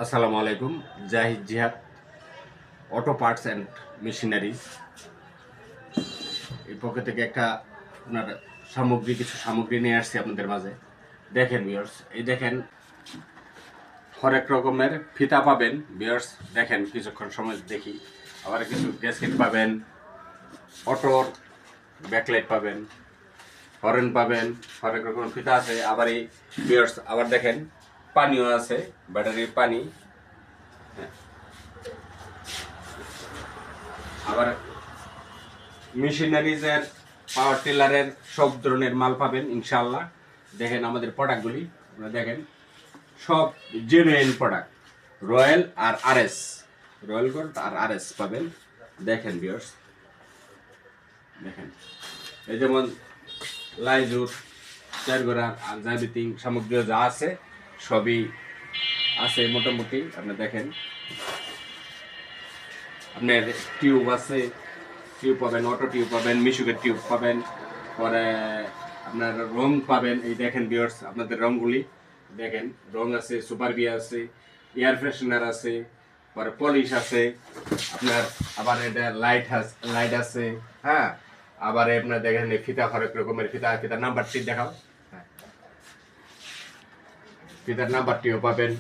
আসসালামু আলাইকুম। জাহিদ জিহাদ অটো পার্টস অ্যান্ড মেশিনারিজ এই পক্ষ থেকে একটা আপনার কিছু সামগ্রী নিয়ে আসছি আপনাদের মাঝে। দেখেন ভিউয়ার্স, এই দেখেন হরেক রকমের ফিতা পাবেন ভিউয়ার্স। দেখেন কিছুক্ষণ সময় দেখি, আবার কিছু গ্যাসকেট পাবেন, অটোর ব্যাকলাইট পাবেন, হরেন পাবেন, হরেক রকমের ফিতা আছে। আবার এই ভিউয়ার্স আবার দেখেন পানিও আছে, ব্যাটারির পানি। আবার মেশিনারিজের পাওয়ার টিলারের সব ধরনের মাল পাবেন ইনশাআল্লাহ। দেখেন আমাদের প্রোডাক্টগুলি, আপনারা দেখেন সব জেনুইন প্রোডাক্ট। রয়্যাল আর আরএস, রয়্যাল গোল্ড আর আরএস পাবেন। দেখেন ভিউয়ার্স, দেখেন এই যেমন লাইজুর, চারগোড়ার আর যাবতীয় সামগ্রী যা আছে সবই আছে মোটামুটি। আপনি দেখেন আপনার টিউব আছে, টিউব পাবেন, অটো টিউব পাবেন, মিশুকের টিউব পাবেন, পরে আপনার রং পাবেন। এই দেখেন ভিউয়ার্স আপনাদের রংগুলি দেখেন, রং আছে, সুপার বি আছে, এয়ার ফ্রেশনার আছে, পরে পলিশ আছে আপনার, আবার এটা লাইট আছে। হ্যাঁ, আবার আপনার দেখেন ফিতা, হরেক রকমের ফিতা, ফিতার নাম্বারটি দেখাও। হ্যাঁ, ফিতার নাম্বারটিও পাবেন।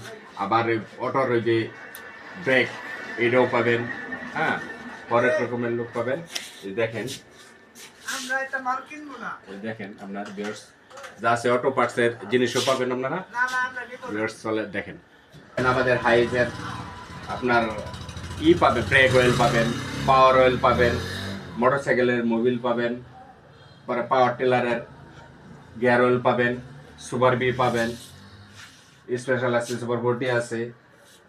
আবার অটোর ওই যে ব্রেক এটাও পাবেন। হ্যাঁ, হরেক রকমের লোক পাবেন। এই দেখেন, আমরা এটা মাল কিনবো না। এই দেখেন আপনার ভিউয়ার্স যা আছে অটো পার্টসের জিনিসও পাবেন আপনারা। না না আমরা নিব না। ভিউয়ার্স চলে দেখেন আমাদের হাইজের আপনার পাবেন, ব্রেক অয়েল পাবেন, পাওয়ার অয়েল পাবেন, মোটরসাইকেলের মোবিল পাবেন, পরে পাওয়ার টিলারের গিয়ার অয়েল পাবেন, সুপার বি পাবেন, স্পেশাল আছে, সুপার 40 আছে,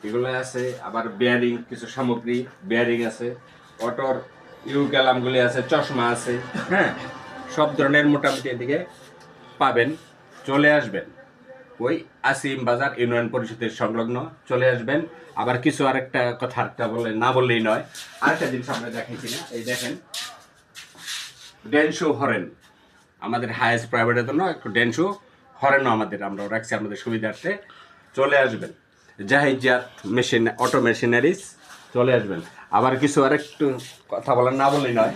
এগুলো আছে। আবার বেয়ারিং কিছু সামগ্রী, বেয়ারিং আছে, অটোর ক্যালামগুলি আছে, চশমা আছে। হ্যাঁ, সব ধরনের মোটামুটি এদিকে পাবেন। চলে আসবেন ওই আসিম বাজার ইউনিয়ন পরিষদের সংলগ্ন, চলে আসবেন। আবার কিছু আরেকটা কথা না বললেই নয়, আরেকটা জিনিস আমরা দেখাইছি না, এই দেখেন ডেনশো হরেন আমাদের হায়েস্ট প্রাইভেটের জন্য একটু ডেনশো হরেনও আমরা রাখছি আমাদের সুবিধার্থে। চলে আসবেন জাহিদ জিহাদ অটো মেশিনারিজ, চলে আসবেন। আবার কিছু আরেকটু কথা বলার না বললেই নয়,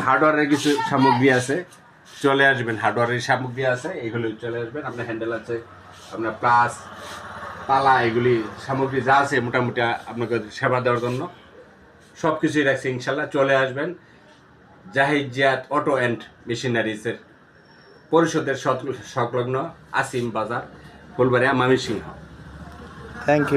হার্ডওয়্যারের কিছু সামগ্রী আছে, চলে আসবেন। হার্ডওয়্যারের সামগ্রী আছে, এগুলি চলে আসবেন। আপনার হ্যান্ডেল আছে, আপনার প্লাস পালা, এগুলি সামগ্রী যা আছে মোটামুটি আপনাকে সেবা দেওয়ার জন্য সব কিছুই রাখছি ইনশাল্লাহ। চলে আসবেন জাহিদ জিহাদ অটো অ্যান্ড মেশিনারিজের পরিষদের সংলগ্ন আসিম বাজার, ফুলবাড়িয়া, ময়মনসিংহ। Thank you.